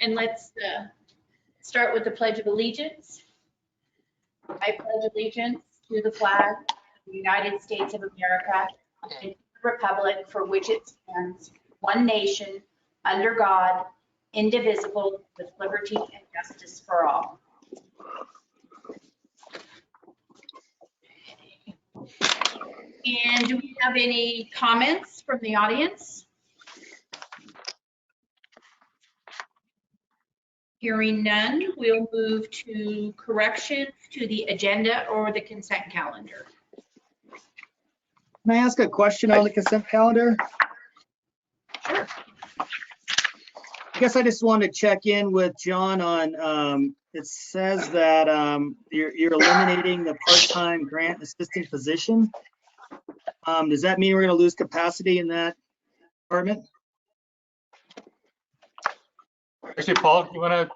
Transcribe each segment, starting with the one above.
And let's start with the Pledge of Allegiance. I pledge allegiance to the flag of the United States of America and to the republic for which it stands, one nation, under God, indivisible, with liberty and justice for all. And do we have any comments from the audience? Hearing none, we'll move to corrections to the agenda or the consent calendar. Can I ask a question on the consent calendar? Sure. I guess I just wanted to check in with John on, it says that you're eliminating the part-time grant assistant position. Does that mean we're going to lose capacity in that department? Actually, Paul, you want to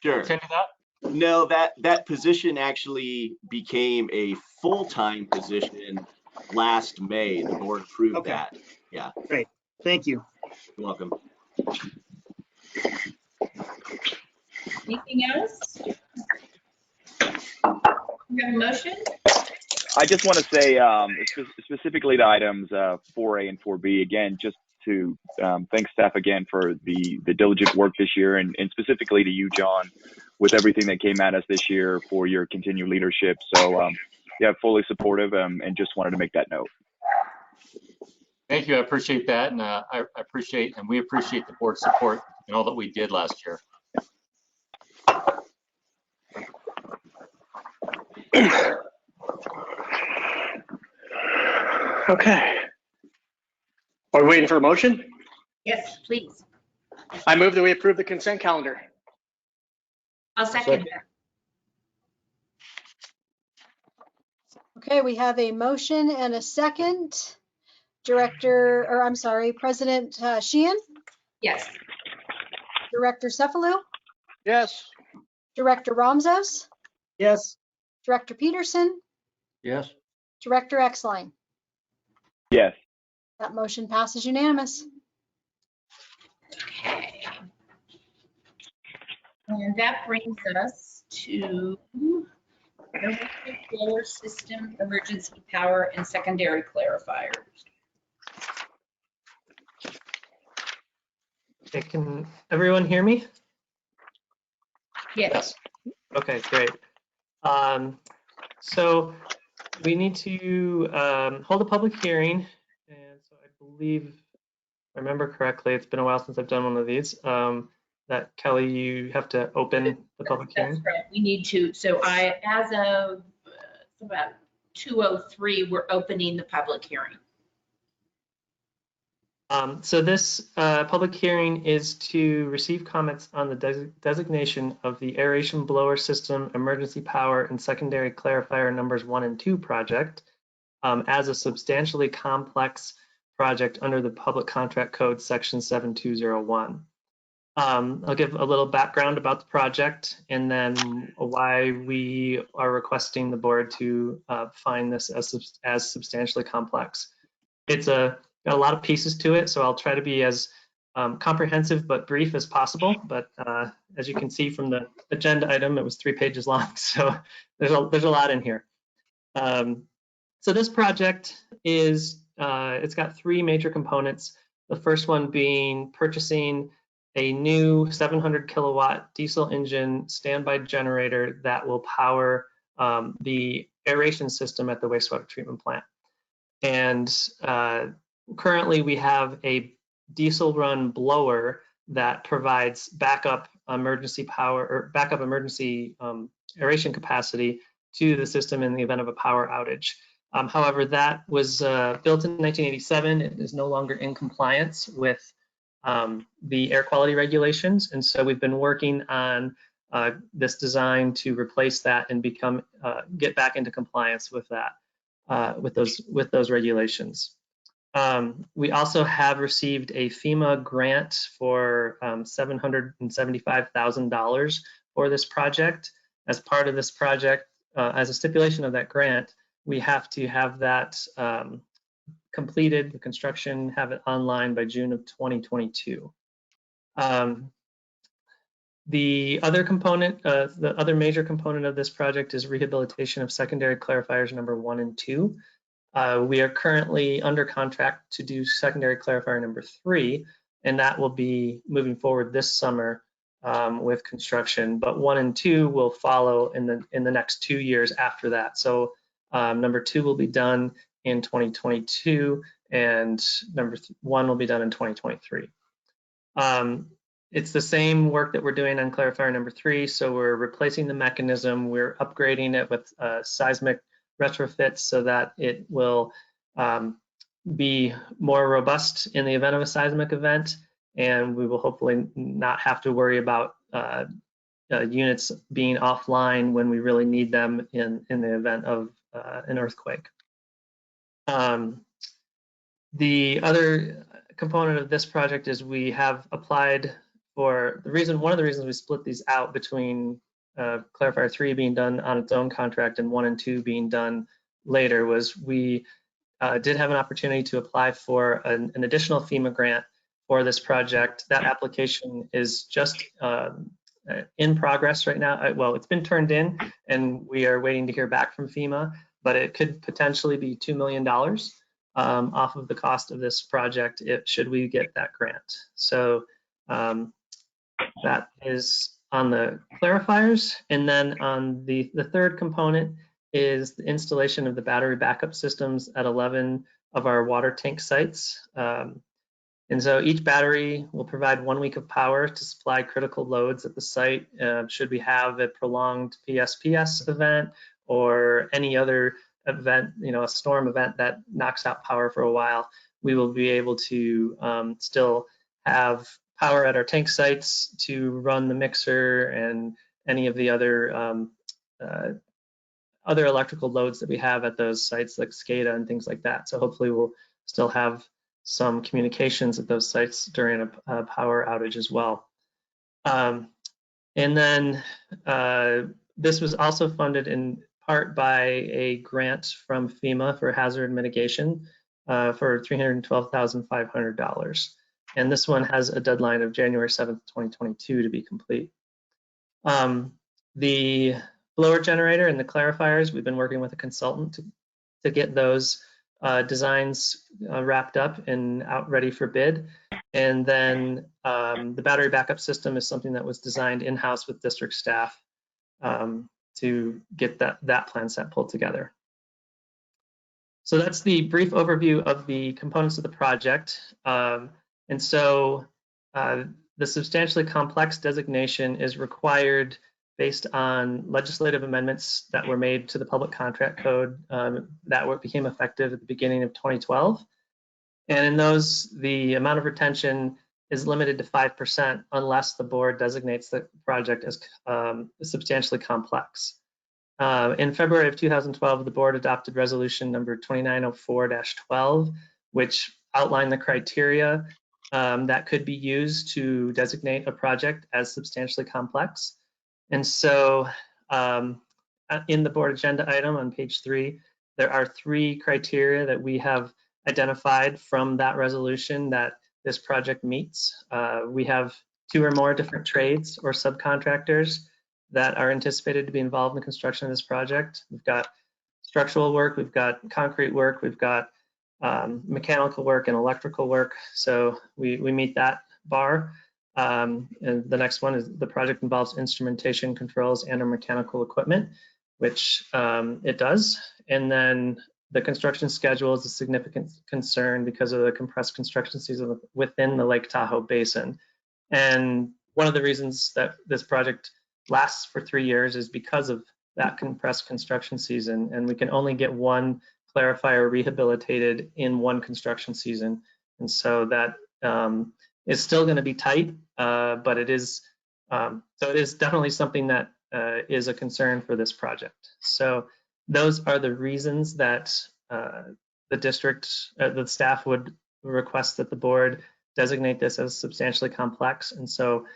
Sure. attend to that? No, that position actually became a full-time position last May. The board approved Okay. that. Yeah, Great, thank you. you're welcome. Anything else? We have a motion? I just want to say specifically to items 4A and 4B, again, just to thank staff again for the diligent work this year, and specifically to you, John, with everything that came at us this year for your continued leadership. So yeah, fully supportive, and just wanted to make that note. Thank you. I appreciate that. And we appreciate the board's support and all that we did last year. Okay. Are we waiting for a motion? Yes, please. I move that we approve the consent calendar. I'll second that. Okay, we have a motion and a second. President Sheehan, Yes. Director Cefalu, Yes. Director Ramzos, Yes, Director Peterson, Yes. Director Exline. Yes. That motion passes unanimous. Okay. And that brings us to blower system, emergency power, and secondary clarifiers. Okay, can everyone hear me? Yes. Okay, great. So we need to hold a public hearing, and so I believe, if I remember correctly, it's been a while since I've done one of these, that Kelly, you have to open the public hearing. That's right. We need to. So as of about 2:03, we're opening the public hearing. So this public hearing is to receive comments on the designation of the aeration blower system, emergency power, and secondary clarifier numbers 1 and 2 project as a substantially complex project under the Public Contract Code section 7201. I'll give a little background about the project and then why we are requesting the board to find this as substantially complex. It's got a lot of pieces to it, so I'll try to be as comprehensive but brief as possible. But as you can see from the agenda item, it was 3 pages long, so there's a lot in here. So this project is, it's got 3 major components. The first one being purchasing a new 700 kilowatt diesel engine standby generator that will power the aeration system at the wastewater treatment plant. And currently we have a diesel run blower that provides backup emergency power or backup emergency aeration capacity to the system in the event of a power outage. However, that was built in 1987. It is no longer in compliance with the air quality regulations. And so we've been working on this design to replace that and get back into compliance with that, with those regulations. We also have received a Fema grant for $775,000 for this project. As part of this project, as a stipulation of that grant, we have to have that completed, the construction, have it online by June of 2022. The other component, the other major component of this project is rehabilitation of secondary clarifiers number 1 and 2. We are currently under contract to do secondary clarifier number 3, and that will be moving forward this summer with construction. But 1 and 2 will follow in the next 2 years after that. So number 2 will be done in 2022, and number 1 will be done in 2023. It's the same work that we're doing on clarifier number 3. So we're replacing the mechanism, we're upgrading it with seismic retrofits so that it will be more robust in the event of a seismic event, and we will hopefully not have to worry about units being offline when we really need them in the event of an earthquake. The other component of this project is we have applied for one of the reasons we split these out between clarifier 3 being done on its own contract and 1 and 2 being done later was we did have an opportunity to apply for an additional FEMA grant for this project. That application is just in progress right now. Well, it's been turned in and we are waiting to hear back from FEMA, but it could potentially be $2 million off of the cost of this project should we get that grant. So that is on the clarifiers. And then on the third component is the installation of the battery backup systems at 11 of our water tank sites. And so each battery will provide 1 week of power to supply critical loads at the site. Should we have a prolonged PSPS event or any other event, a storm event that knocks out power for a while, we will be able to still have power at our tank sites to run the mixer and any of the other electrical loads that we have at those sites like SCADA and things like that. So hopefully we'll still have some communications at those sites during a power outage as well. And then this was also funded in part by a grant from FEMA for hazard mitigation for $312,500. And this one has a deadline of January 7th, 2022 to be complete. The blower generator and the clarifiers, we've been working with a consultant to get those designs wrapped up and out ready for bid. And then the battery backup system is something that was designed in-house with district staff to get that plan set pulled together. So that's the brief overview of the components of the project. And so the substantially complex designation is required based on legislative amendments that were made to the Public Contract Code that became effective at the beginning of 2012. And in those, the amount of retention is limited to 5% unless the board designates the project as substantially complex. In February of 2012, the board adopted resolution number 2904-12, which outlined the criteria that could be used to designate a project as substantially complex. And so in the board agenda item on page 3, there are 3 criteria that we have identified from that resolution that this project meets. We have 2 or more different trades or subcontractors that are anticipated to be involved in the construction of this project. We've got structural work, we've got concrete work, we've got mechanical work and electrical work. So we meet that bar. And the next one is the project involves instrumentation, controls, and or mechanical equipment, which it does. And then the construction schedule is a significant concern because of the compressed construction season within the Lake Tahoe Basin. And one of the reasons that this project lasts for 3 years is because of that compressed construction season. And we can only get 1 clarifier rehabilitated in 1 construction season. And so that is still going to be tight, but it is definitely something that is a concern for this project. So those are the reasons that the district, the staff would request that the board designate this as substantially complex. And so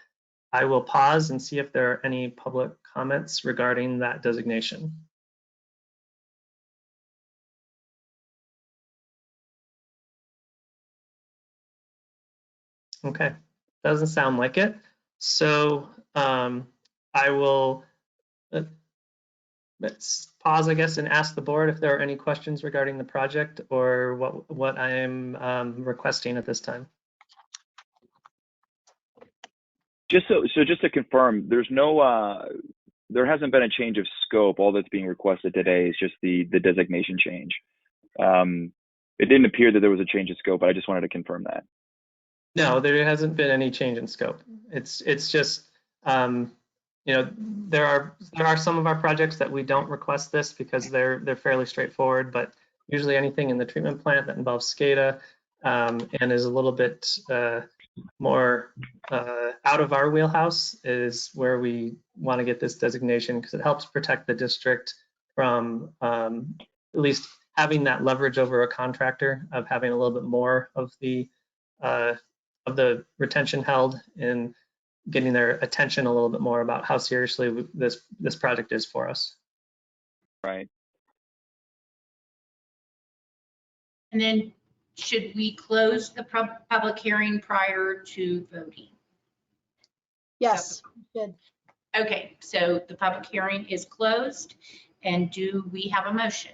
I will pause and see if there are any public comments regarding that designation. Okay, doesn't sound like it. So I will let's pause, I guess, and ask the board if there are any questions regarding the project or what I am requesting at this time. Just to confirm, there's no there hasn't been a change of scope. All that's being requested today is just the designation change. It didn't appear that there was a change of scope, but I just wanted to confirm that. No, there hasn't been any change in scope. It's just you know, there are some of our projects that we don't request this because they're fairly straightforward, but usually anything in the treatment plant that involves SCADA and is a little bit more out of our wheelhouse is where we want to get this designation, because it helps protect the district from at least having that leverage over a contractor of having a little bit more of the retention held and getting their attention a little bit more about how seriously this project is for us. Right. And then should we close the public hearing prior to voting? Yes, good. Okay, so the public hearing is closed, and do we have a motion?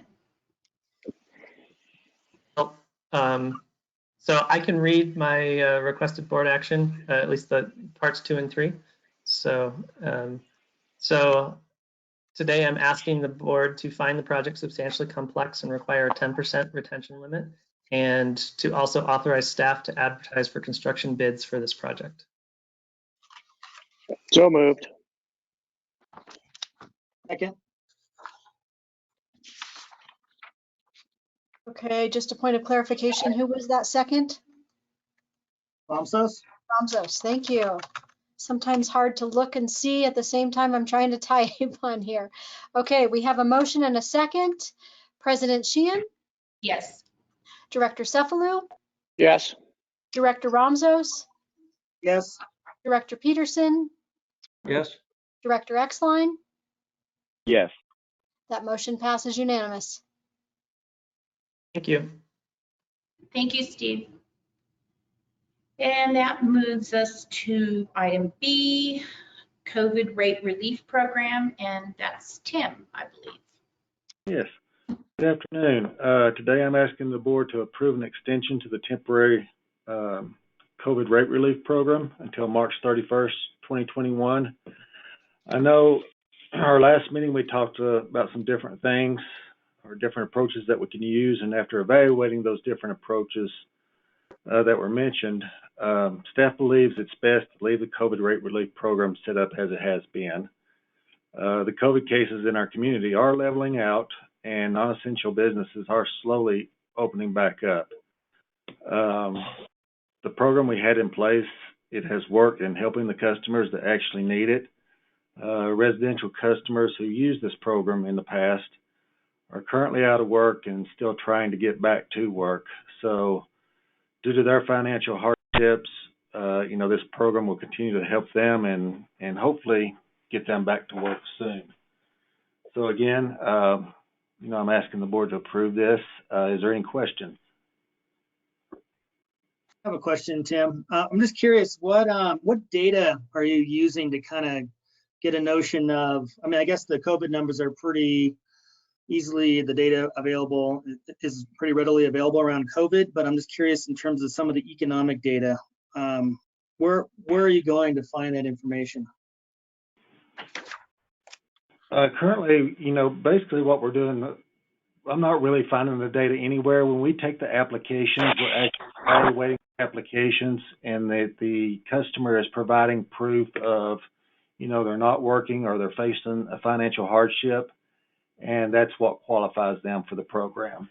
So I can read my requested board action, at least the parts 2 and 3. So today I'm asking the board to find the project substantially complex and require a 10% retention limit, and to also authorize staff to advertise for construction bids for this project. So moved. Second. Okay, just a point of clarification. Who was that second? Ramsos? Ramsos, thank you. Sometimes hard to look and see at the same time I'm trying to type on here. Okay, we have a motion and a second. President Sheehan, Yes. Director Cefalu, Yes. Director Ramsos, Yes. Director Peterson, Yes. Director Exline. Yes. That motion passes unanimous. Thank you. Thank you, Steve. And that moves us to item B, COVID rate relief program, and that's Tim, I believe. Yes. Good afternoon. Today I'm asking the board to approve an extension to the temporary COVID rate relief program until March 31st, 2021. I know our last meeting we talked about some different things or different approaches that we can use, and after evaluating those different approaches that were mentioned, staff believes it's best to leave the COVID rate relief program set up as it has been. The COVID cases in our community are leveling out, and non-essential businesses are slowly opening back up. The program we had in place, it has worked in helping the customers that actually need it. Residential customers who used this program in the past are currently out of work and still trying to get back to work. So due to their financial hardships, this program will continue to help them and hopefully get them back to work soon. So again, I'm asking the board to approve this. Is there any questions? I have a question, Tim. I'm just curious, what data are you using to kind of get a notion of, I guess the COVID numbers are pretty easily, the data available is pretty readily available around COVID, but I'm just curious in terms of some of the economic data, where are you going to find that information? Currently, basically what we're doing, I'm not really finding the data anywhere. When we take the applications, we're actually evaluating applications, and the customer is providing proof of, they're not working or they're facing a financial hardship, and that's what qualifies them for the program.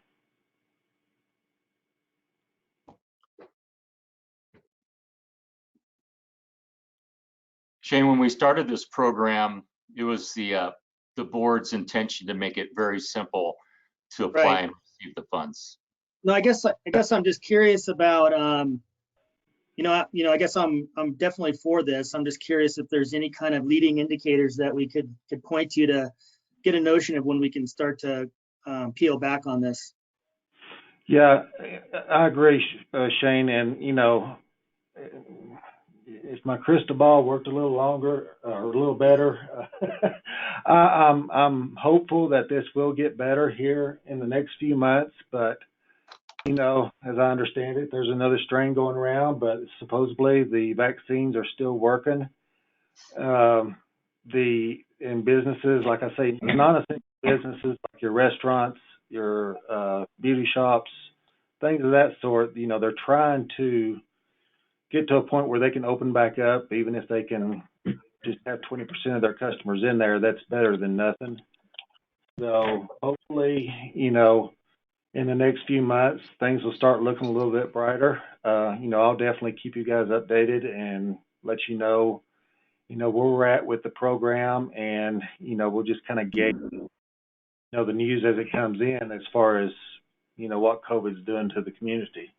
Shane, when we started this program, it was the board's intention to make it very simple to apply Right. and receive the funds. No, I guess I'm just curious about, I guess I'm definitely for this. I'm just curious if there's any kind of leading indicators that we could point to get a notion of when we can start to peel back on this. Yeah, I agree, Shane. And, if my crystal ball worked a little longer or a little better, I'm hopeful that this will get better here in the next few months. But you know, as I understand it, there's another strain going around, but supposedly the vaccines are still working. In businesses, like I say, non-essential businesses like your restaurants, your beauty shops, things of that sort, you know, they're trying to get to a point where they can open back up, even if they can just have 20% of their customers in there. That's better than nothing. So hopefully, you know, in the next few months, things will start looking a little bit brighter. You know, I'll definitely keep you guys updated and let you know where we're at with the program, and, you know, we'll just kind of gauge, you know, the news as it comes in as far as, you know, what COVID's doing to the community.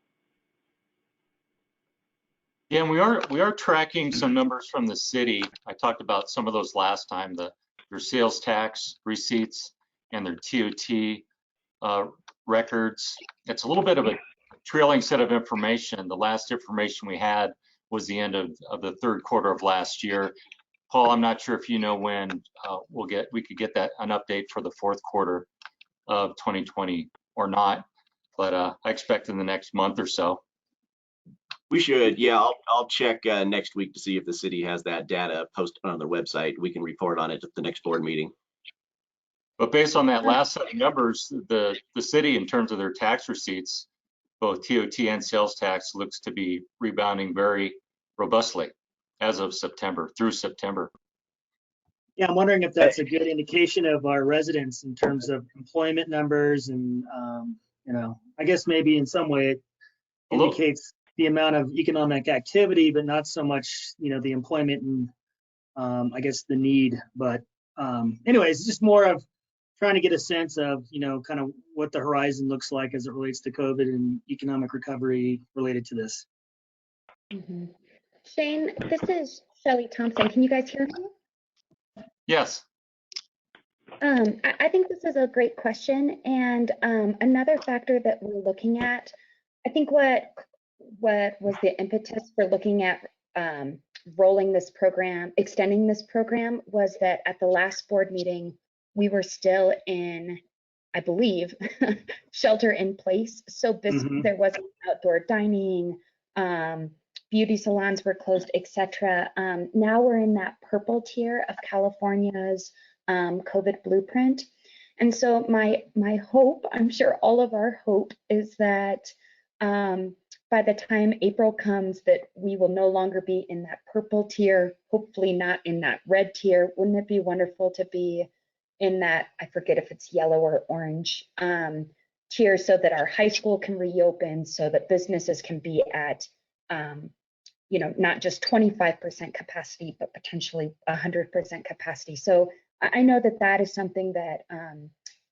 Yeah, and we are tracking some numbers from the city. I talked about some of those last time, their sales tax receipts and their TOT records. It's a little bit of a trailing set of information. The last information we had was the end of the third quarter of last year. Paul, I'm not sure if you know when we could get an update for the fourth quarter of 2020 or not, but I expect in the next month or so. We should, yeah. I'll check next week to see if the city has that data posted on their website. We can report on it at the next board meeting. But based on that last set of numbers, the city, in terms of their tax receipts, both TOT and sales tax, looks to be rebounding very robustly as of September, through September. Yeah, I'm wondering if that's a good indication of our residents in terms of employment numbers, and you know, I guess maybe in some way it indicates the amount of economic activity, but not so much, you know, the employment and I guess the need. But anyways, just more of trying to get a sense of, you know, kind of what the horizon looks like as it relates to COVID and economic recovery related to this. Mm-hmm. Shane, this is Shelley Thompson. Can you guys hear me? Yes. I think this is a great question. And another factor that we're looking at, I think what was the impetus for looking at rolling this program, extending this program, was that at the last board meeting, we were still in, I believe, shelter in place. So there wasn't outdoor dining, beauty salons were closed, etc. Now we're in that purple tier of California's COVID blueprint. And so my hope, I'm sure all of our hope, is that by the time April comes, that we will no longer be in that purple tier, hopefully not in that red tier. Wouldn't it be wonderful to be in that, I forget if it's yellow or orange tier, so that our high school can reopen, so that businesses can be at, you know, not just 25% capacity, but potentially 100% capacity. So I know that that is something that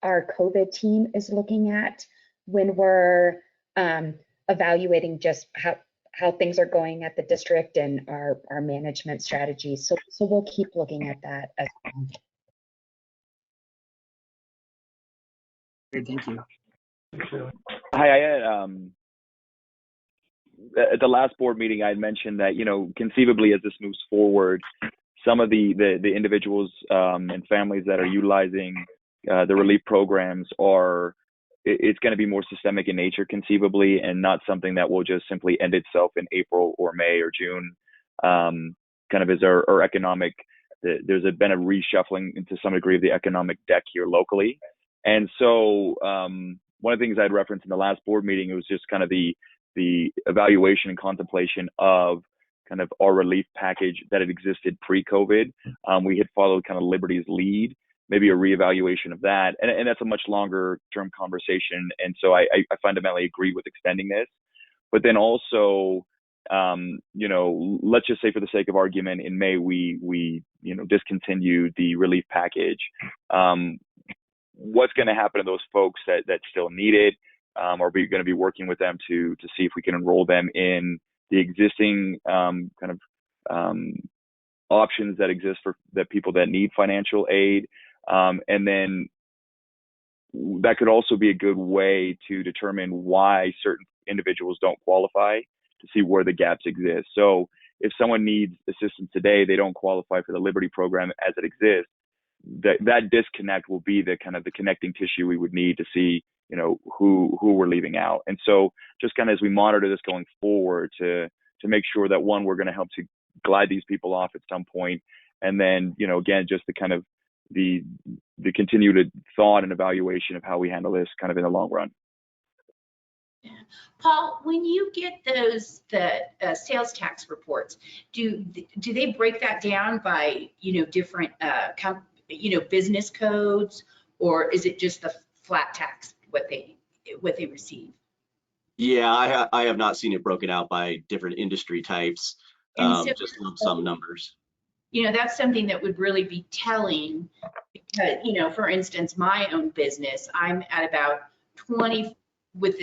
our COVID team is looking at when we're evaluating just how things are going at the district and our management strategies. So we'll keep looking at that as well. Great, thank you. Hi, I had at the last board meeting, I had mentioned that, you know, conceivably as this moves forward, some of the individuals and families that are utilizing the relief programs it's going to be more systemic in nature conceivably, and not something that will just simply end itself in April or May or June. Kind of as our economic, there's been a reshuffling into some degree of the economic deck here locally. And so one of the things I'd referenced in the last board meeting, it was just kind of the evaluation and contemplation of kind of our relief package that had existed pre-COVID. We had followed kind of Liberty's lead, maybe a reevaluation of that. And that's a much longer term conversation. And so I fundamentally agree with extending this. But then also, you know, let's just say for the sake of argument, in May, we you know, discontinued the relief package. What's going to happen to those folks that still need it? Are we going to be working with them to see if we can enroll them in the existing kind of options that exist for the people that need financial aid? And then that could also be a good way to determine why certain individuals don't qualify, to see where the gaps exist. So if someone needs assistance today, they don't qualify for the Liberty program as it exists. That disconnect will be the kind of the connecting tissue we would need to see, you know, who we're leaving out. And so just kind of as we monitor this going forward to make sure that, one, we're going to help to glide these people off at some point, and then, you know, again, just the kind of the continued thought and evaluation of how we handle this kind of in the long run. Paul, when you get the sales tax reports, do they break that down by, you know, different business codes, or is it just the flat tax what they receive? Yeah, I have not seen it broken out by different industry types. And so, just lump sum numbers. You know, that's something that would really be telling, because, you know, for instance, my own business, I'm at about 20 with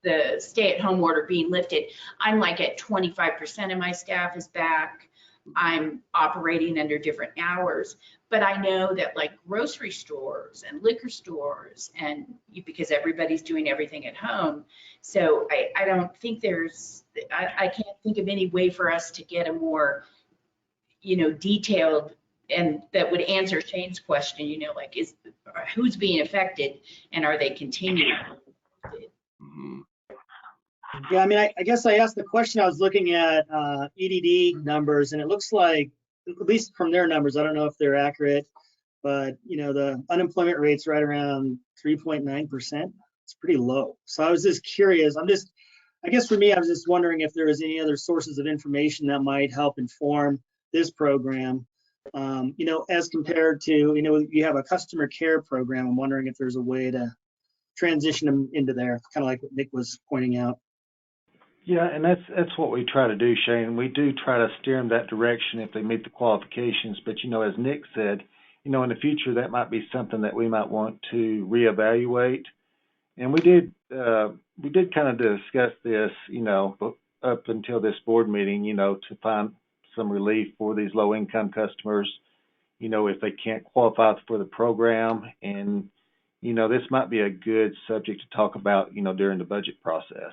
the stay-at-home order being lifted. I'm like at 25% of my staff is back. I'm operating under different hours, but I know that like grocery stores and liquor stores, and because everybody's doing everything at home, so I don't think I can't think of any way for us to get a more, you know, detailed, and that would answer Shane's question, you know, like who's being affected and are they continuing? Mm-hmm. Yeah, I mean, I guess I asked the question, I was looking at EDD numbers, and it looks like, at least from their numbers, I don't know if they're accurate, but, you know, the unemployment rate's right around 3.9%. It's pretty low. So I was just curious. I guess for me, I was just wondering if there was any other sources of information that might help inform this program, you know, as compared to, you know, you have a customer care program. I'm wondering if there's a way to transition them into there, kind of like what Nick was pointing out. Yeah, and that's what we try to do, Shane. We do try to steer them that direction if they meet the qualifications. But, you know, as Nick said, you know, in the future, that might be something that we might want to reevaluate. And we did kind of discuss this, you know, up until this board meeting, you know, to find some relief for these low-income customers, you know, if they can't qualify for the program. And, you know, this might be a good subject to talk about, you know, during the budget process.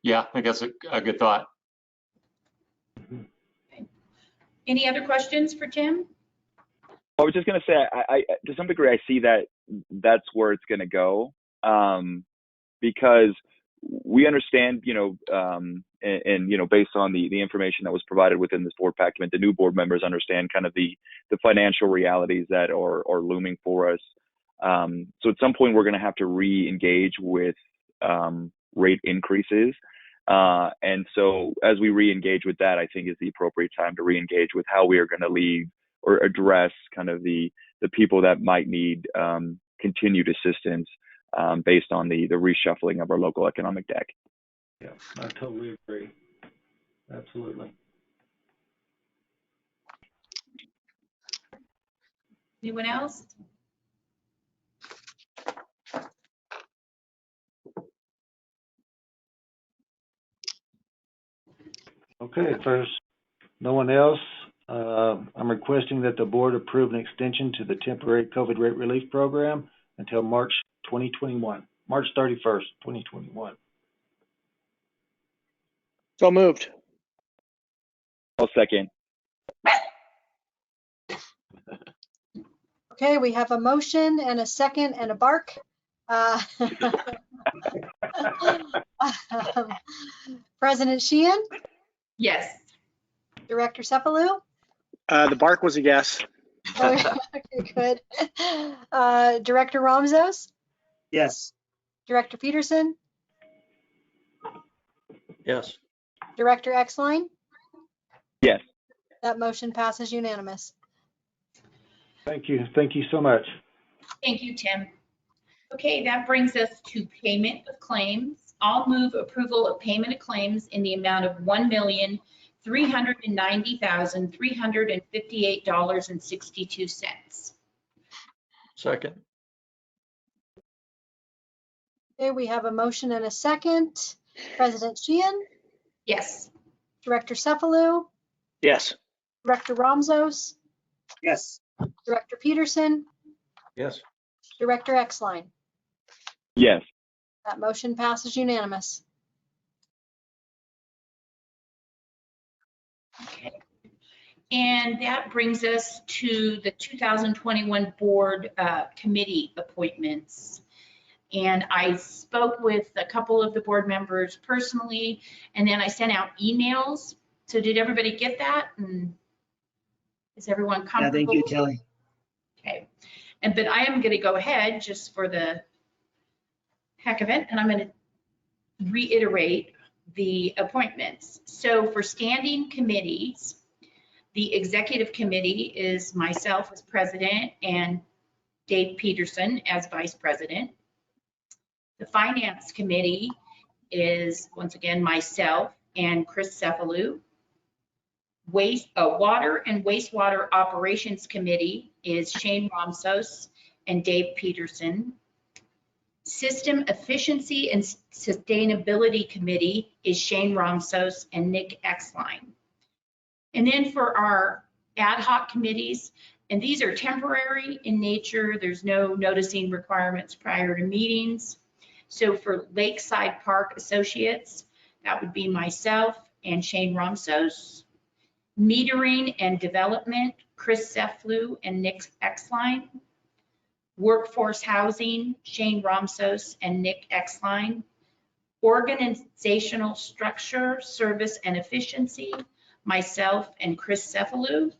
Yeah, I guess a good thought. Any other questions for Tim? I was just going to say, I to some degree, I see that that's where it's going to go, because we understand, you know, and you know, based on the information that was provided within this board document, the new board members understand kind of the financial realities that are looming for us. So at some point, we're going to have to re-engage with rate increases. And so as we re-engage with that, I think is the appropriate time to re-engage with how we are going to leave or address kind of the people that might need continued assistance based on the reshuffling of our local economic deck. Yeah, I totally agree. Absolutely. Anyone else? Okay, if there's no one else, I'm requesting that the board approve an extension to the temporary COVID rate relief program until March 2021, March 31st, 2021. So moved. I'll second. Okay, we have a motion and a second and a bark. President Sheehan? Yes. Director Cephalou? The bark was a yes. Okay, good. Director Ramzos? Yes. Director Peterson? Yes. Director Exline? Yes. That motion passes unanimous. Thank you. Thank you so much. Thank you, Tim. Okay, that brings us to payment of claims. I'll move approval of payment of claims in the amount of $1,390,358.62. Second. Okay, we have a motion and a second. President Sheehan? Yes. Director Cephalou? Yes. Director Ramzos? Yes. Director Peterson? Yes. Director Exline? Yes. That motion passes unanimous. Okay. And that brings us to the 2021 board committee appointments. And I spoke with a couple of the board members personally, and then I sent out emails. So did everybody get that? And is everyone Yeah, comfortable? thank you, Kelly. Okay. But I am going to go ahead just for the heck of it, and I'm going to reiterate the appointments. So for standing committees, the executive committee is myself as president and Dave Peterson as vice president. The finance committee is once again myself and Chris Cephalou. Water and wastewater operations committee is Shane Romsos and Dave Peterson. System efficiency and sustainability committee is Shane Romsos and Nick Exline. And then for our ad hoc committees, and these are temporary in nature, there's no noticing requirements prior to meetings. So for Lakeside Park Associates, that would be myself and Shane Romsos. Metering and development, Chris Cephalou and Nick Exline. Workforce housing, Shane Romsos and Nick Exline. Organizational structure, service and efficiency, myself and Chris Cephalou.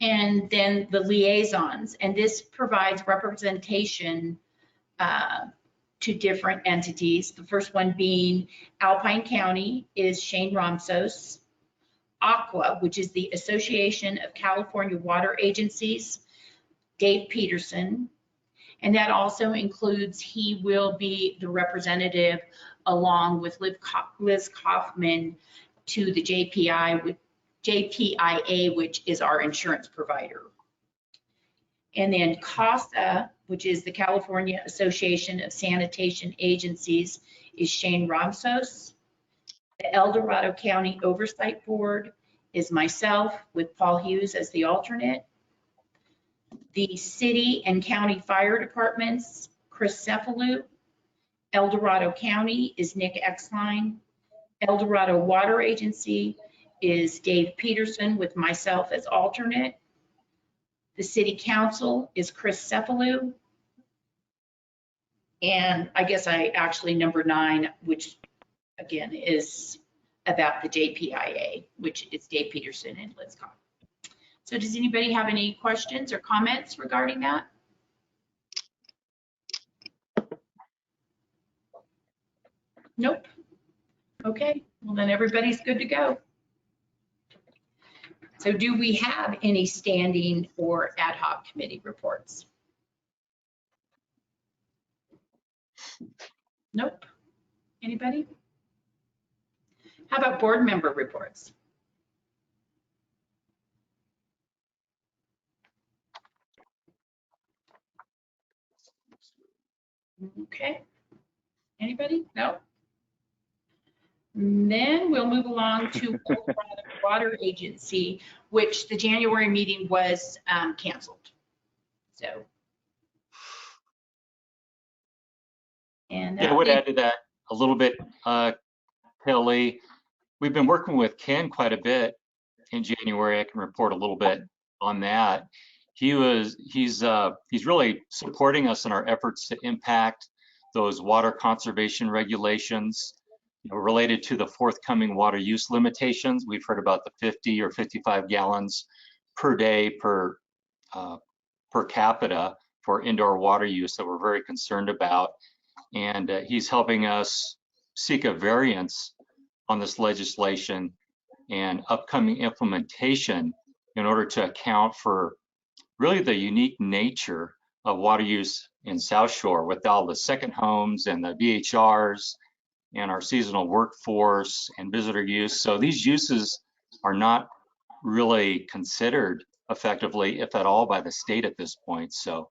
And then the liaisons, and this provides representation to different entities. The first one being Alpine County is Shane Romsos. AQUA, which is the Association of California Water Agencies, Dave Peterson. And that also includes, he will be the representative along with Liz Kaufman to the JPIA, which is our insurance provider. And then CASA, which is the California Association of Sanitation Agencies, is Shane Romsos. The El Dorado County Oversight Board is myself with Paul Hughes as the alternate. The city and county fire departments, Chris Cephalou. El Dorado County is Nick Exline. El Dorado Water Agency is Dave Peterson with myself as alternate. The city council is Chris Cephalou. And I guess I actually number 9, which again is about the JPIA, which is Dave Peterson and Liz Kaufman. So does anybody have any questions or comments regarding that? Nope. Okay, well then everybody's good to go. So do we have any standing or ad hoc committee reports? Nope. Anybody? How about board member reports? Okay. Anybody? No? And then we'll move along to Water Agency, which the January meeting was canceled. So. And yeah, I would add to that a little bit, Kelly. We've been working with Ken quite a bit in January. I can report a little bit on that. He's really supporting us in our efforts to impact those water conservation regulations related to the forthcoming water use limitations. We've heard about the 50 or 55 gallons per day per capita for indoor water use that we're very concerned about. And he's helping us seek a variance on this legislation and upcoming implementation in order to account for really the unique nature of water use in South Shore with all the second homes and the VHRs and our seasonal workforce and visitor use. So these uses are not really considered effectively, if at all, by the state at this point. So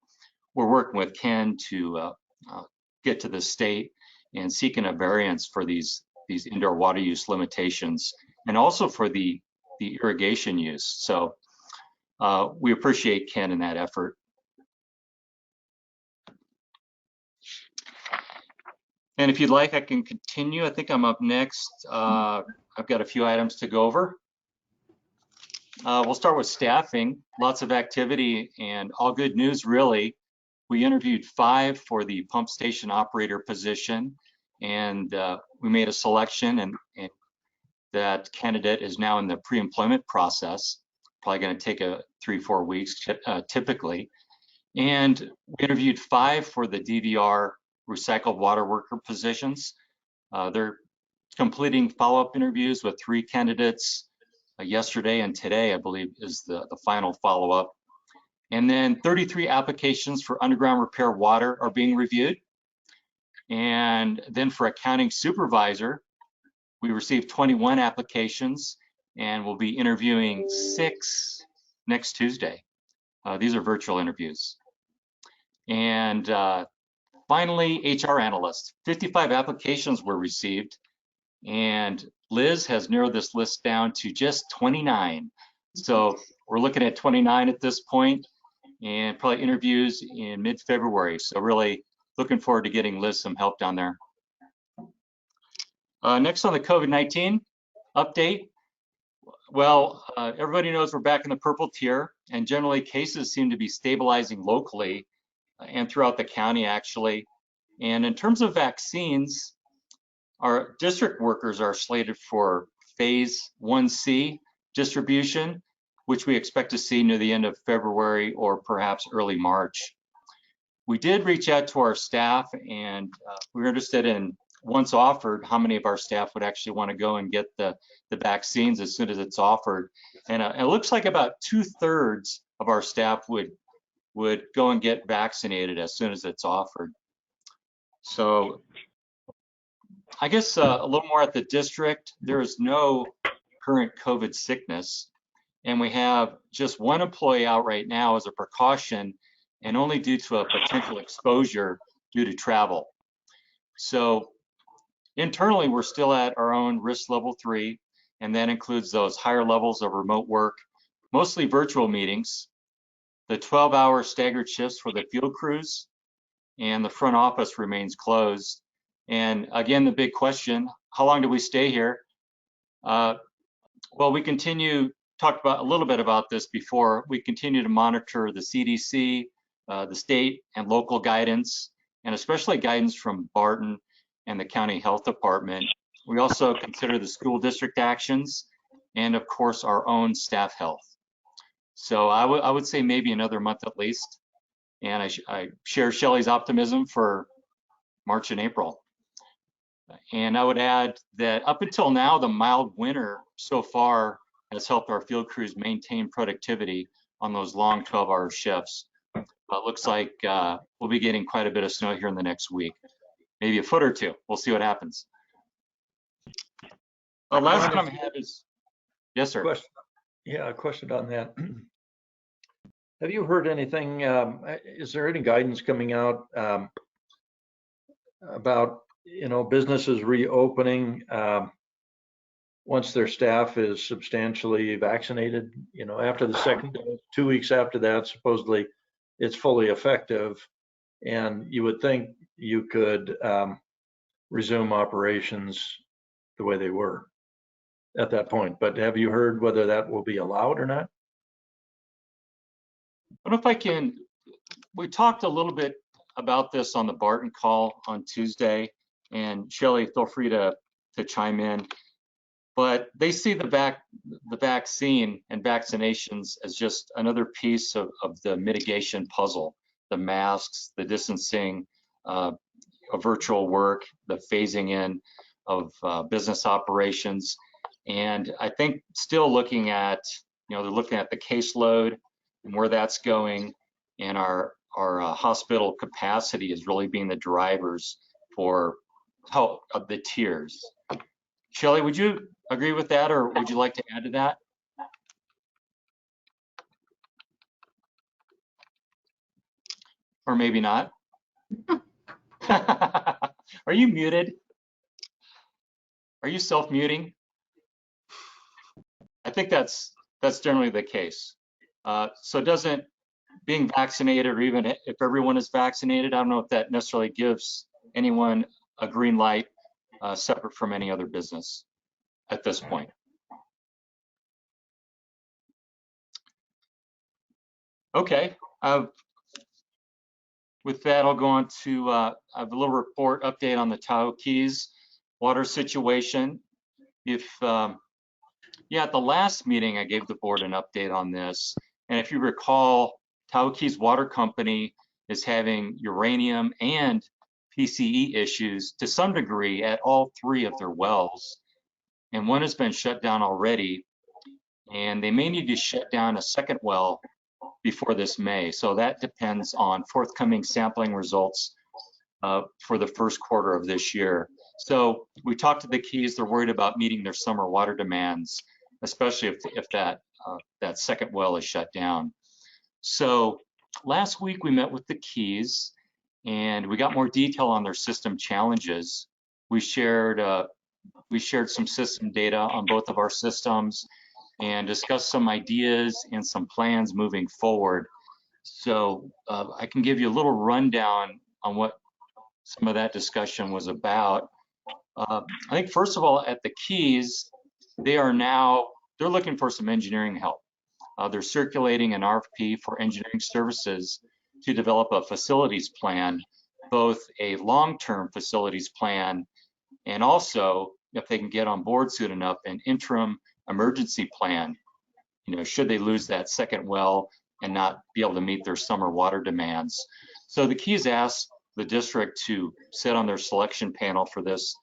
we're working with Ken to get to the state and seeking a variance for these indoor water use limitations and also for the irrigation use. So we appreciate Ken in that effort. And if you'd like, I can continue. I think I'm up next. I I've got a few items to go over. We'll start with staffing. Lots of activity and all good news, really. We interviewed 5 for the pump station operator position, and we made a selection, and that candidate is now in the pre-employment process. Probably going to take 3-4 weeks typically. And we interviewed 5 for the DVR recycled water worker positions. They're completing follow-up interviews with 3 candidates yesterday, and today, I believe, is the final follow-up. And then 33 applications for underground repair water are being reviewed. And then for accounting supervisor, we received 21 applications, and we'll be interviewing 6 next Tuesday. These are virtual interviews. And finally, HR analyst. 55 applications were received, and Liz has narrowed this list down to just 29. So we're looking at 29 at this point, and probably interviews in mid-February. So really looking forward to getting Liz some help down there. Next on the COVID-19 update. Well, everybody knows we're back in the purple tier, and generally cases seem to be stabilizing locally and throughout the county, actually. And in terms of vaccines, our district workers are slated for phase 1C distribution, which we expect to see near the end of February or perhaps early March. We did reach out to our staff, and we were interested in, once offered, how many of our staff would actually want to go and get the vaccines as soon as it's offered. And it looks like about 2/3 of our staff would go and get vaccinated as soon as it's offered. So I guess a little more at the district. There is no current COVID sickness, and we have just 1 employee out right now as a precaution, and only due to a potential exposure due to travel. So internally, we're still at our own risk level 3, and that includes those higher levels of remote work, mostly virtual meetings, the 12-hour staggered shifts for the field crews, and the front office remains closed. And again, the big question, how long do we stay here? Well, we talked about a little bit about this before. We continue to monitor the CDC, the state and local guidance, and especially guidance from Barton and the county health department. We also consider the school district actions and, of course, our own staff health. So I would say maybe another month at least. And I share Shelley's optimism for March and April. And I would add that up until now, the mild winter so far has helped our field crews maintain productivity on those long 12-hour shifts. But it looks like we'll be getting quite a bit of snow here in the next week, maybe a foot or 2. We'll see what happens. The last comment I have is, yes, sir. A question on that. Have you heard anything, is there any guidance coming out about, businesses reopening once their staff is substantially vaccinated, after the second dose, 2 weeks after that, supposedly it's fully effective, and you would think you could resume operations the way they were at that point. But have you heard whether that will be allowed or not? I don't know if I can, we talked a little bit about this on the Barton call on Tuesday, and Shelley, feel free to chime in. But they see the vaccine and vaccinations as just another piece of the mitigation puzzle, the masks, the distancing, virtual work, the phasing in of business operations. And I think still looking at, they're looking at the caseload and where that's going, and our hospital capacity is really being the drivers for how of the tiers. Shelley, would you agree with that, or would you like to add to that? Or maybe not. Are you muted? Are you self-muting? I think that's generally the case. So doesn't being vaccinated, or even if everyone is vaccinated, I don't know if that necessarily gives anyone a green light separate from any other business. at this point. Okay, with that, I'll go on to I have a little report update on the Tahoe Keys water situation. Yeah, at the last meeting, I gave the board an update on this. And if you recall, Tahoe Keys Water Company is having uranium and PCE issues to some degree at all 3 of their wells. And one has been shut down already. And they may need to shut down a second well before this May. So that depends on forthcoming sampling results for the first quarter of this year. So we talked to the Keys, they're worried about meeting their summer water demands, especially if that second well is shut down. So last week we met with the Keys and we got more detail on their system challenges. We shared some system data on both of our systems and discussed some ideas and some plans moving forward. So I can give you a little rundown on what some of that discussion was about. I think first of all, at the Keys, they're looking for some engineering help. They're circulating an RFP for engineering services to develop a facilities plan, both a long-term facilities plan and also, if they can get on board soon enough, an interim emergency plan. Should they lose that second well and not be able to meet their summer water demands. So the Keys asked the district to sit on their selection panel for this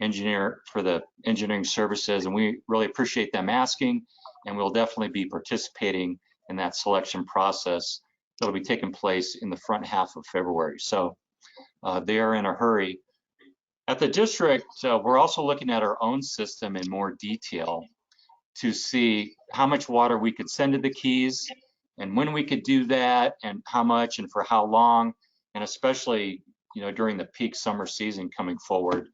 engineering services, and we really appreciate them asking, and we'll definitely be participating in that selection process that'll be taking place in the front half of February. So they are in a hurry. At the district, we're also looking at our own system in more detail to see how much water we could send to the Keys and when we could do that and how much and for how long, and especially during the peak summer season coming forward.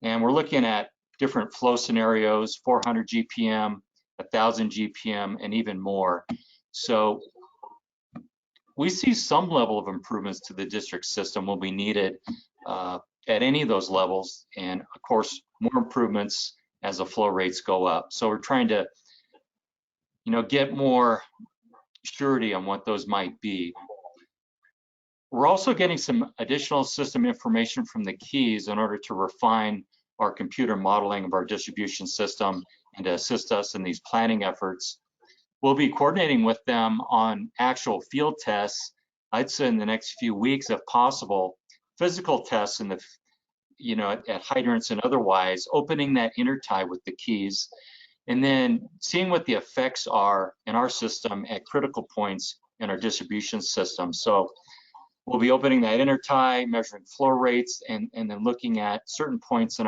And we're looking at different flow scenarios, 400 GPM, 1,000 GPM, and even more. So we see some level of improvements to the district system will be needed at any of those levels. And of course, more improvements as the flow rates go up. So we're trying to, get more surety on what those might be. We're also getting some additional system information from the Keys in order to refine our computer modeling of our distribution system and to assist us in these planning efforts. We'll be coordinating with them on actual field tests, I'd say in the next few weeks if possible, physical tests in at hydrants and otherwise, opening that intertie with the Keys, and then seeing what the effects are in our system at critical points in our distribution system. So we'll be opening that intertie, measuring flow rates, and then looking at certain points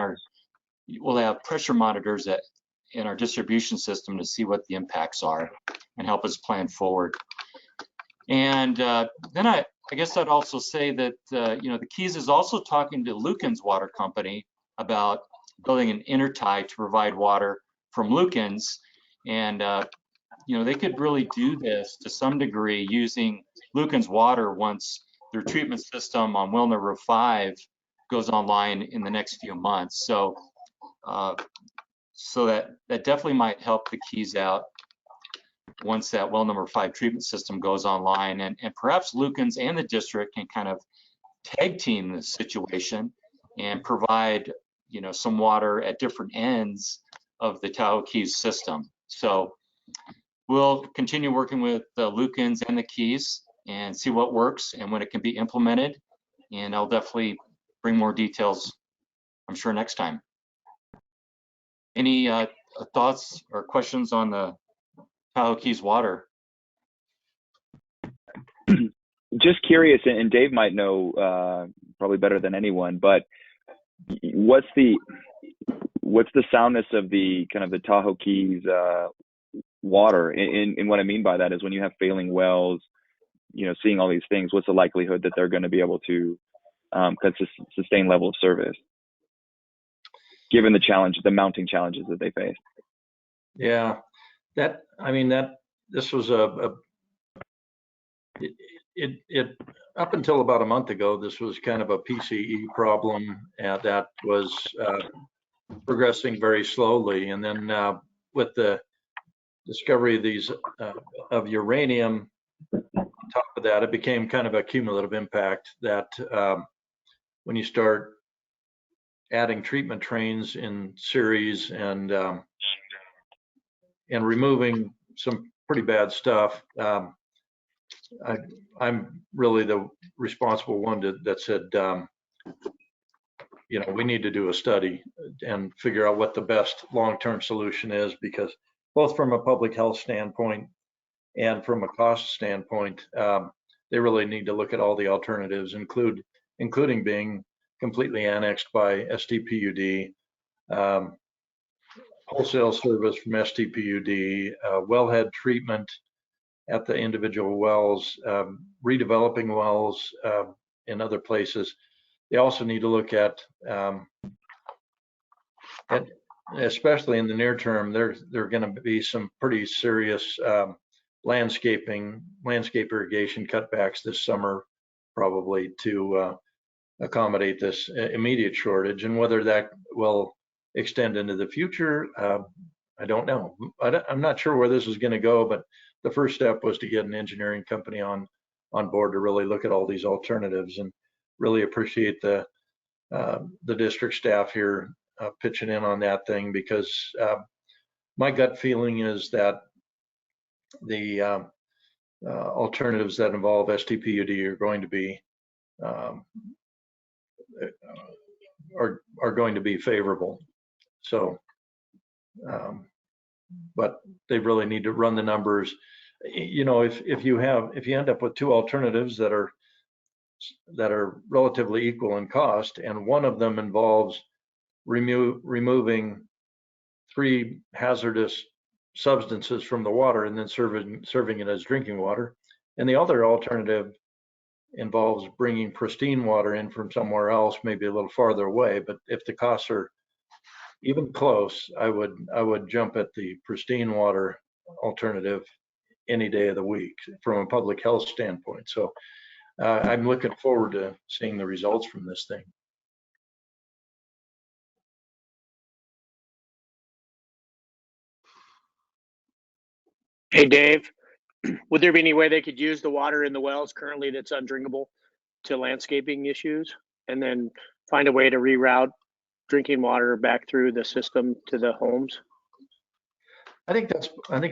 we'll have pressure monitors in our distribution system to see what the impacts are and help us plan forward. And then I guess I'd also say that, the Keys is also talking to Lucan's Water Company about building an intertie to provide water from Lucan's. And, they could really do this to some degree using Lucan's water once their treatment system on well number 5 goes online in the next few months. So, that definitely might help the Keys out once that well number 5 treatment system goes online, and perhaps Lucan's and the district can kind of tag team the situation and provide, some water at different ends of the Tahoe Keys system. So we'll continue working with the Lucan's and the Keys and see what works and when it can be implemented. And I'll definitely bring more details, I'm sure, next time. Any thoughts or questions on the Tahoe Keys water? Just curious, and Dave might know probably better than anyone, but what's the soundness of the kind of the Tahoe Keys water? And what I mean by that is when you have failing wells, seeing all these things, what's the likelihood that they're going to be able to sustain level of service, given the mounting challenges that they face? Yeah, this was it up until about a month ago, this was kind of a PCE problem that was progressing very slowly. And then with the discovery of these of uranium, on top of that, it became kind of a cumulative impact that when you start adding treatment trains in series and removing some pretty bad stuff, I'm really the responsible one that said, you know, we need to do a study and figure out what the best long-term solution is, because both from a public health standpoint and from a cost standpoint, they really need to look at all the alternatives, including being completely annexed by SDPUD, wholesale service from SDPUD, wellhead treatment at the individual wells, redeveloping wells in other places. They also need to look at, and especially in the near term, there are going to be some pretty serious landscape irrigation cutbacks this summer, probably to accommodate this immediate shortage. And whether that will extend into the future, I don't know. I'm not sure where this is going to go, but the first step was to get an engineering company on board to really look at all these alternatives, and really appreciate the district staff here pitching in on that thing, because my gut feeling is that the alternatives that involve SDPUD are going to be favorable. So, but they really need to run the numbers. You know, if you end up with two alternatives that are relatively equal in cost, and one of them involves removing 3 hazardous substances from the water and then serving it as drinking water, and the other alternative involves bringing pristine water in from somewhere else, maybe a little farther away, but if the costs are even close, I would jump at the pristine water alternative any day of the week from a public health standpoint. So I'm looking forward to seeing the results from this thing. Hey, Dave, would there be any way they could use the water in the wells currently that's undrinkable to landscaping issues, and then find a way to reroute drinking water back through the system to the homes? I think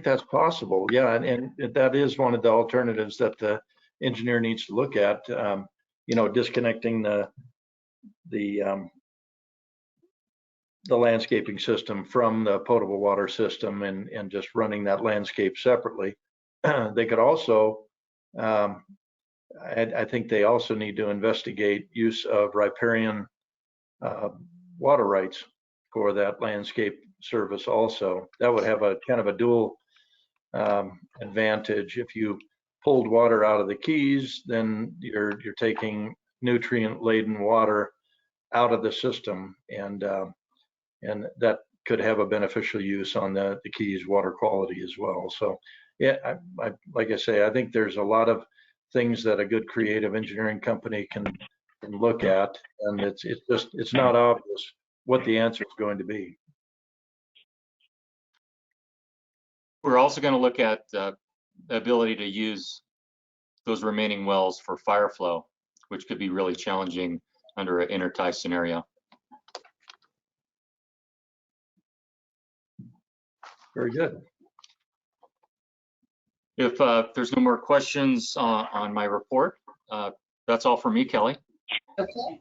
that's possible. Yeah, and that is one of the alternatives that the engineer needs to look at. You know, disconnecting the landscaping system from the potable water system, and just running that landscape separately. They could also, I think they also need to investigate use of riparian water rights for that landscape service also. That would have a kind of a dual advantage. If you pulled water out of the Keys, then you're taking nutrient-laden water out of the system, and that could have a beneficial use on the Keys water quality as well. So yeah, I like I say, I think there's a lot of things that a good creative engineering company can look at, and it's not obvious what the answer is going to be. We're also going to look at the ability to use those remaining wells for fire flow, which could be really challenging under an intertie scenario. Very good. If there's no more questions on my report, that's all for me, Kelly. Okay.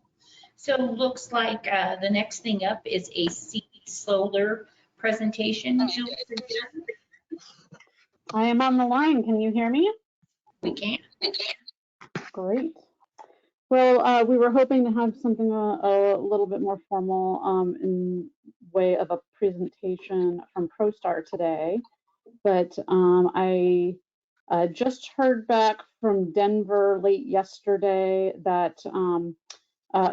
So looks like the next thing up is a seed solar presentation. I am on the line. Can you hear me? We can. Great. Well, we were hoping to have something a little bit more formal in way of a presentation from ProStar today, but I just heard back from Denver late yesterday that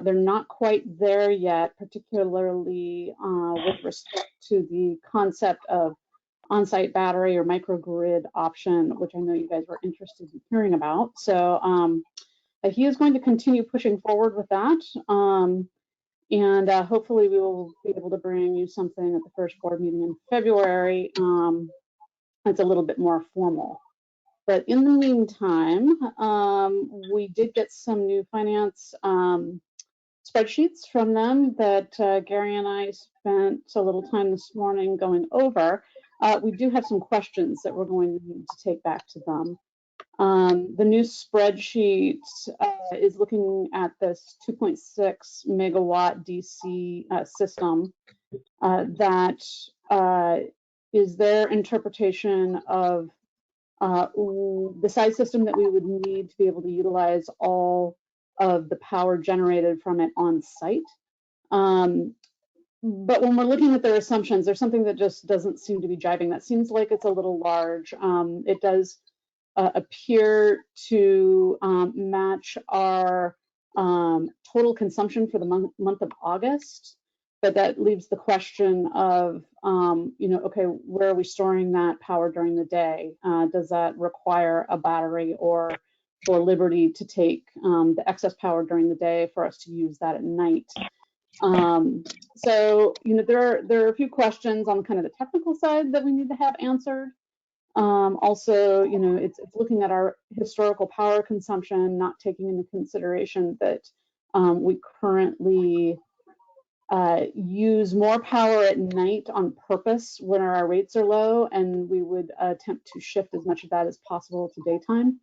they're not quite there yet, particularly with respect to the concept of on-site battery or microgrid option, which I know you guys were interested in hearing about. So he is going to continue pushing forward with that. And hopefully we will be able to bring you something at the first board meeting in February. It's a little bit more formal. But in the meantime, we did get some new finance spreadsheets from them that Gary and I spent a little time this morning going over. We do have some questions that we're going to need to take back to them. The new spreadsheet is looking at this 2.6 megawatt DC system that is their interpretation of the size system that we would need to be able to utilize all of the power generated from it on site. But when we're looking at their assumptions, there's something that just doesn't seem to be jiving. That seems like it's a little large. It does appear to match our total consumption for the month of August, but that leaves the question of, okay, where are we storing that power during the day? Does that require a battery or for Liberty to take the excess power during the day for us to use that at night? So, there are a few questions on kind of the technical side that we need to have answered. Also, it's looking at our historical power consumption, not taking into consideration that we currently use more power at night on purpose when our rates are low, and we would attempt to shift as much of that as possible to daytime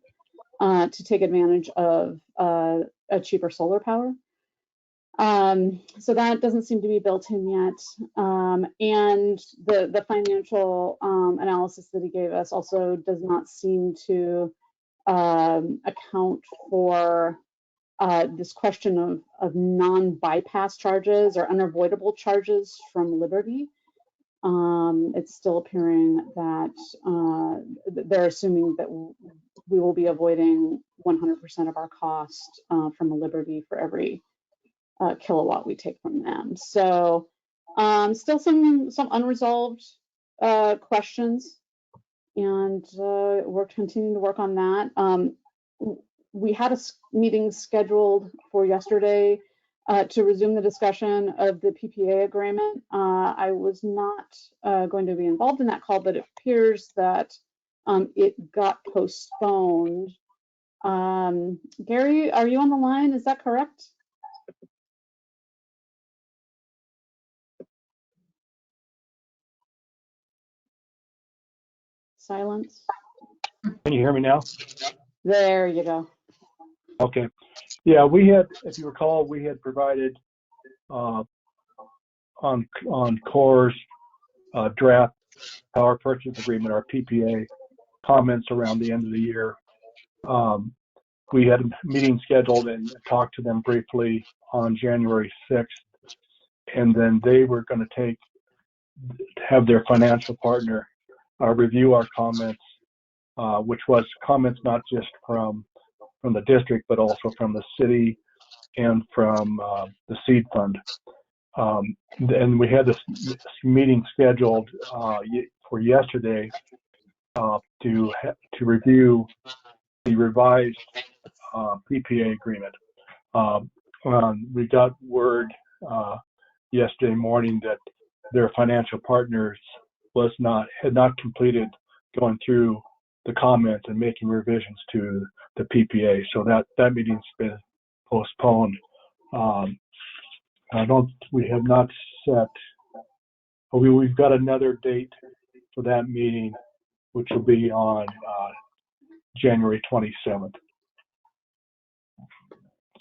to take advantage of a cheaper solar power. So that doesn't seem to be built in yet. And the financial analysis that he gave us also does not seem to account for this question of non-bypass charges or unavoidable charges from Liberty. It's still appearing that they're assuming that we will be avoiding 100% of our cost from Liberty for every kilowatt we take from them. So still some unresolved questions, and we're continuing to work on that. We had a meeting scheduled for yesterday to resume the discussion of the Ppa Agreement. I was not going to be involved in that call, but it appears that it got postponed. Gary, are you on the line? Is that correct? Silence. Can you hear me now? There you go. Okay. Yeah, we had, if you recall, we had provided on CORE's draft power purchase agreement, our PPA, comments around the end of the year. We had a meeting scheduled and talked to them briefly on January 6th, and then they were going to have their financial partner review our comments, which was comments not just from the district, but also from the city and from the seed fund. And we had this meeting scheduled for yesterday to review the revised PPA agreement. We got word yesterday morning that their financial partners had not completed going through the comments and making revisions to the PPA. So that meeting's been postponed. We have not set, we've got another date for that meeting, which will be on January 27th.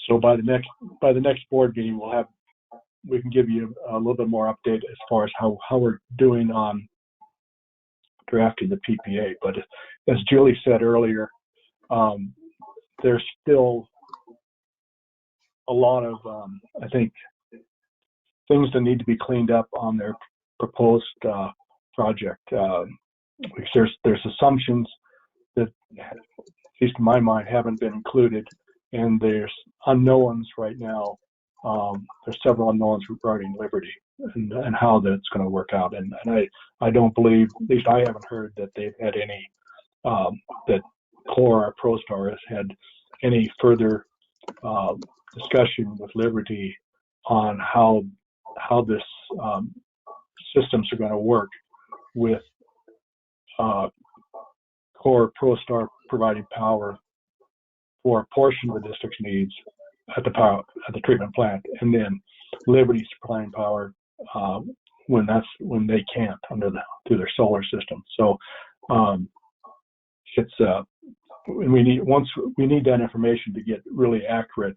So by the next board meeting, we can give you a little bit more update as far as how we're doing on drafting the PPA. But as Julie said earlier, there's still a lot of, I think, things that need to be cleaned up on their proposed project. There's assumptions that, at least in my mind, haven't been included, and there's unknowns right now. There's several unknowns regarding Liberty and how that's going to work out. And I don't believe, at least I haven't heard that they've had any, that CORE or ProStar has had any further discussion with Liberty on how this systems are going to work with Core ProStar providing power for a portion of the district's needs at the treatment plant, and then Liberty supplying power when they can't through their solar system. So it's we need that information to get really accurate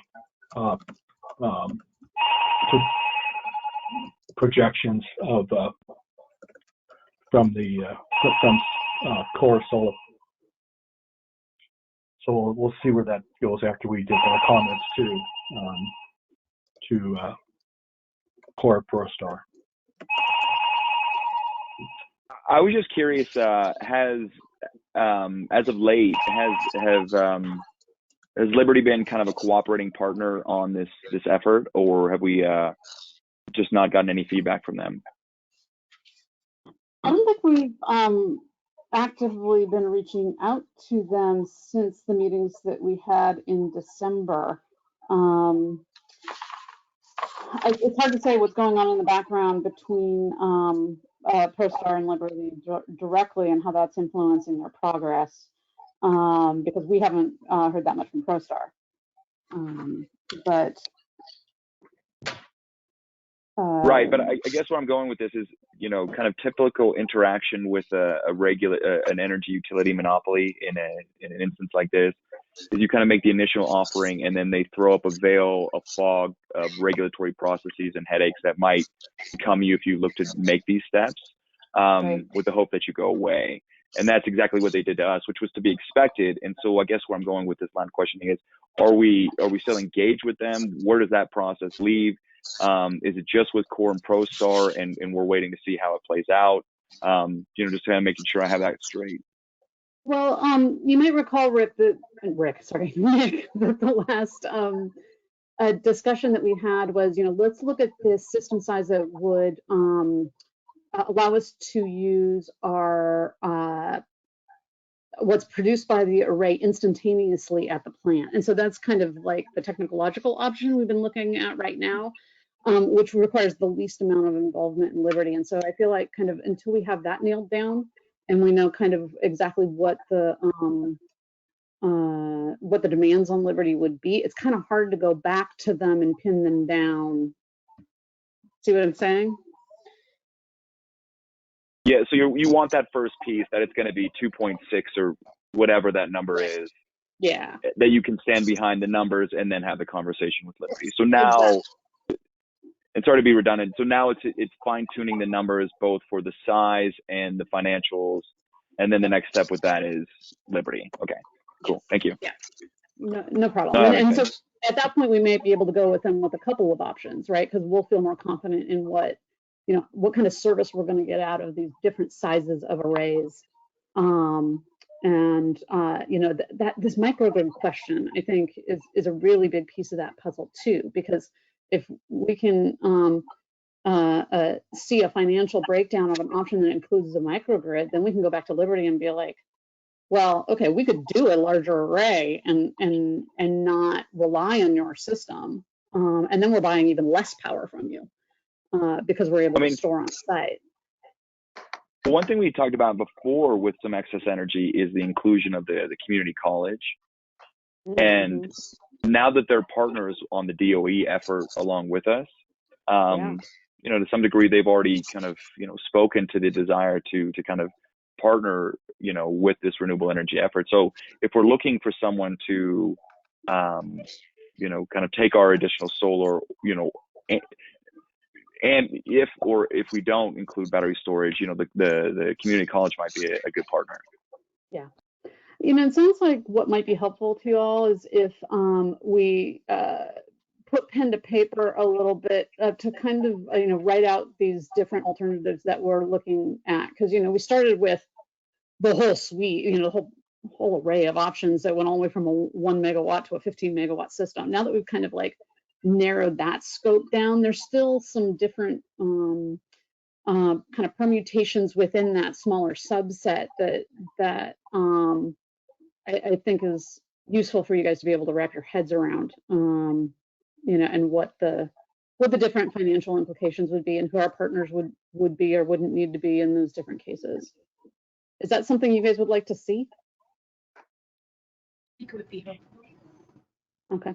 projections of from Core Solar. So we'll see where that goes after we get our comments to Core ProStar. I was just curious, as of late, has Liberty been kind of a cooperating partner on this effort, or have we just not gotten any feedback from them? I don't think we've actively been reaching out to them since the meetings that we had in December. It's hard to say what's going on in the background between ProStar and Liberty directly and how that's influencing their progress, because we haven't heard that much from ProStar. Right, but I guess where I'm going with this is, kind of typical interaction with an energy utility monopoly in an instance like this is you kind of make the initial offering, and then they throw up a veil of fog of regulatory processes and headaches that might come you if you look to make these steps, with the hope that you go away. And that's exactly what they did to us, which was to be expected. And so I guess where I'm going with this line of questioning is, are we still engaged with them? Where does that process leave? Is it just with Core and ProStar, and we're waiting to see how it plays out? Just kind of making sure I have that straight. Well, you might recall, Mike, that the last discussion that we had was, let's look at this system size that would allow us to use our what's produced by the array instantaneously at the plant. And so that's kind of like the technological option we've been looking at right now, which requires the least amount of involvement in Liberty. And so I feel like kind of until we have that nailed down and we know kind of exactly what the demands on Liberty would be, it's kind of hard to go back to them and pin them down. See what I'm saying? Yeah, so you want that first piece, that it's going to be 2.6 or whatever that number is. Yeah. That you can stand behind the numbers and then have the conversation with Liberty. So now, and sorry to be redundant, so now it's fine tuning the numbers both for the size and the financials, and then the next step with that is Liberty. Okay, cool, thank you. Yeah, no problem. And so at that point, we may be able to go with them with a couple of options, right? Because we'll feel more confident in what kind of service we're going to get out of these different sizes of arrays. That this microgrid question, I think, is a really big piece of that puzzle too, because if we can see a financial breakdown of an option that includes a microgrid, then we can go back to Liberty and be like, well, okay, we could do a larger array and not rely on your system, and then we're buying even less power from you. Because we're able to store on site. One thing we talked about before with some excess energy is the inclusion of the community college. And now that they're partners on the DOE effort along with us, to some degree, they've already kind of, spoken to the desire to kind of partner, with this renewable energy effort. So if we're looking for someone to, kind of take our additional solar, and if we don't include battery storage, the community college might be a good partner. Yeah. It sounds like what might be helpful to you all is if we put pen to paper a little bit to kind of, write out these different alternatives that we're looking at. Because, we started with the whole suite, the whole array of options that went all the way from a 1 megawatt to a 15 megawatt system. Now that we've kind of narrowed that scope down, there's still some different kind of permutations within that smaller subset that I think is useful for you guys to be able to wrap your heads around, and what the what the different financial implications would be and who our partners would be or wouldn't need to be in those different cases. Is that something you guys would like to see? I think it would be helpful. Okay.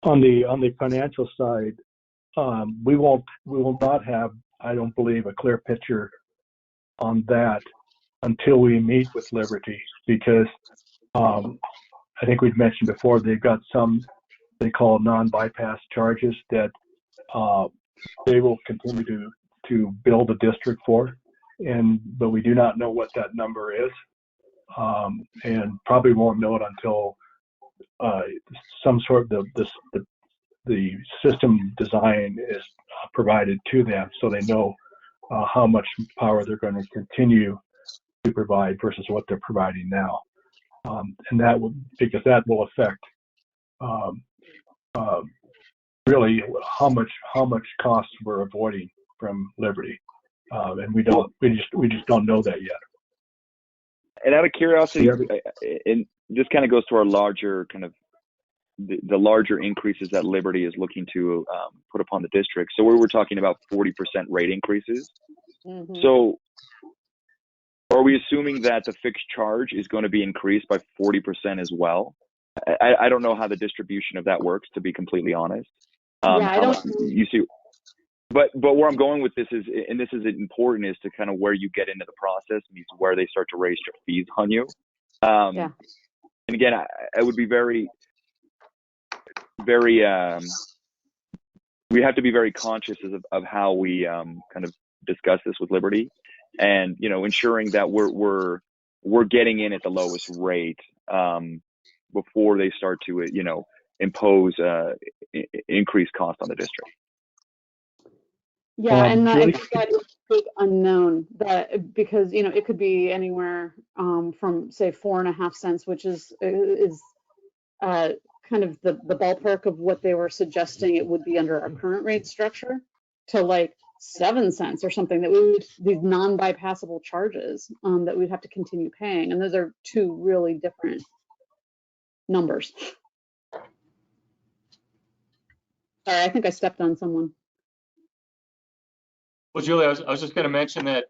On the financial side, we will not have, I don't believe, a clear picture on that until we meet with Liberty, because I think we've mentioned before, they've got some they call non-bypass charges that they will continue to bill the district for, but we do not know what that number is, and probably won't know it until some sort of the system design is provided to them, so they know how much power they're going to continue to provide versus what they're providing now, and that will, because that will affect really how much costs we're avoiding from Liberty, and we just don't know that yet. And out of curiosity, and this kind of goes to our larger kind of the larger increases that Liberty is looking to put upon the district. So we were talking about 40% rate increases. Mm-hmm. So are we assuming that the fixed charge is going to be increased by 40% as well? I don't know how the distribution of that works, to be completely honest. Yeah, I don't. You see, but where I'm going with this is, and this is important, is to kind of where you get into the process means where they start to raise your fees on you. Yeah. And again, I would be very, we have to be very conscious of how we kind of discuss this with Liberty, and ensuring that we're getting in at the lowest rate before they start to impose increased cost on the district. Yeah, and I Julie? think that is a big unknown, that because it could be anywhere from say 4.5 cents, which is kind of the ballpark of what they were suggesting it would be under our current rate structure, to like 7 cents or something, that we would, these non-bypassable charges that we'd have to continue paying, and those are two really different numbers. Sorry, I think I stepped on someone. Well, Julie, I was just going to mention that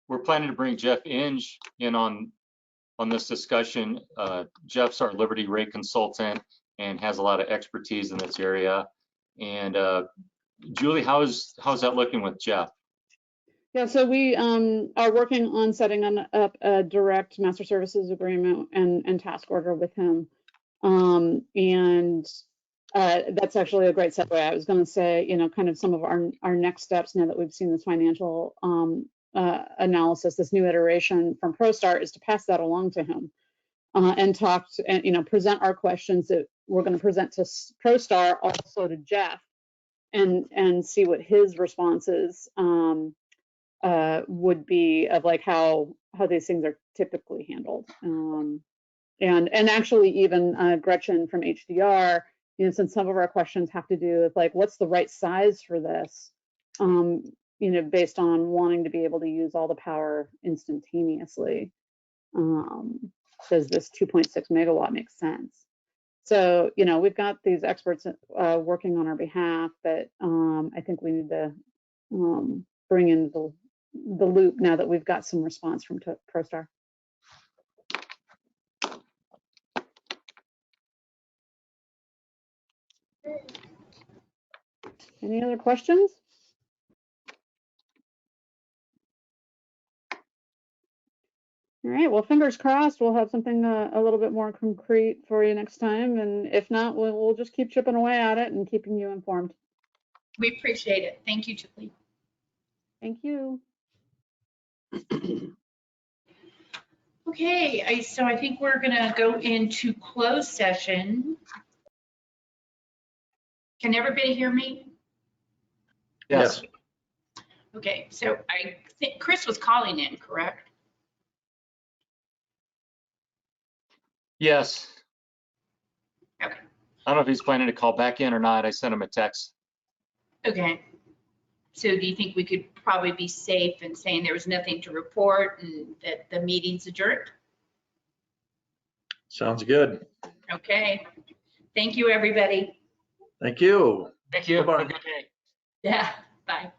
we're planning to bring Jeff Inge in on this discussion. Jeff's our Liberty rate consultant and has a lot of expertise in this area. And Julie, how's that looking with Jeff? Yeah, so we are working on setting up a direct master services agreement and task order with him. And that's actually a great segue. I was going to say, kind of some of our next steps now that we've seen this financial analysis, this new iteration from ProStar, is to pass that along to him and talk to, and present our questions that we're going to present to ProStar, also to Jeff, and see what his responses would be of like how these things are typically handled. And actually even Gretchen from HDR, since some of our questions have to do with like, what's the right size for this, based on wanting to be able to use all the power instantaneously. Does this 2.6 megawatt make sense? So, we've got these experts working on our behalf that I think we need to bring in the loop now that we've got some response from ProStar. Any other questions? All right, well, fingers crossed we'll have something a little bit more concrete for you next time. And if not, we'll just keep chipping away at it and keeping you informed. We appreciate it. Thank you, Julie. Thank you. Okay, so I think we're going to go into closed session. Can everybody hear me? Yes. Okay, so I think Chris was calling in, correct? Yes. Okay. I don't know if he's planning to call back in or not. I sent him a text. Okay. So do you think we could probably be safe in saying there was nothing to report and that the meeting's adjourned? Sounds good. Okay. Thank you, everybody. Thank you. Thank you. Bye-bye. Have a good day. Yeah, bye.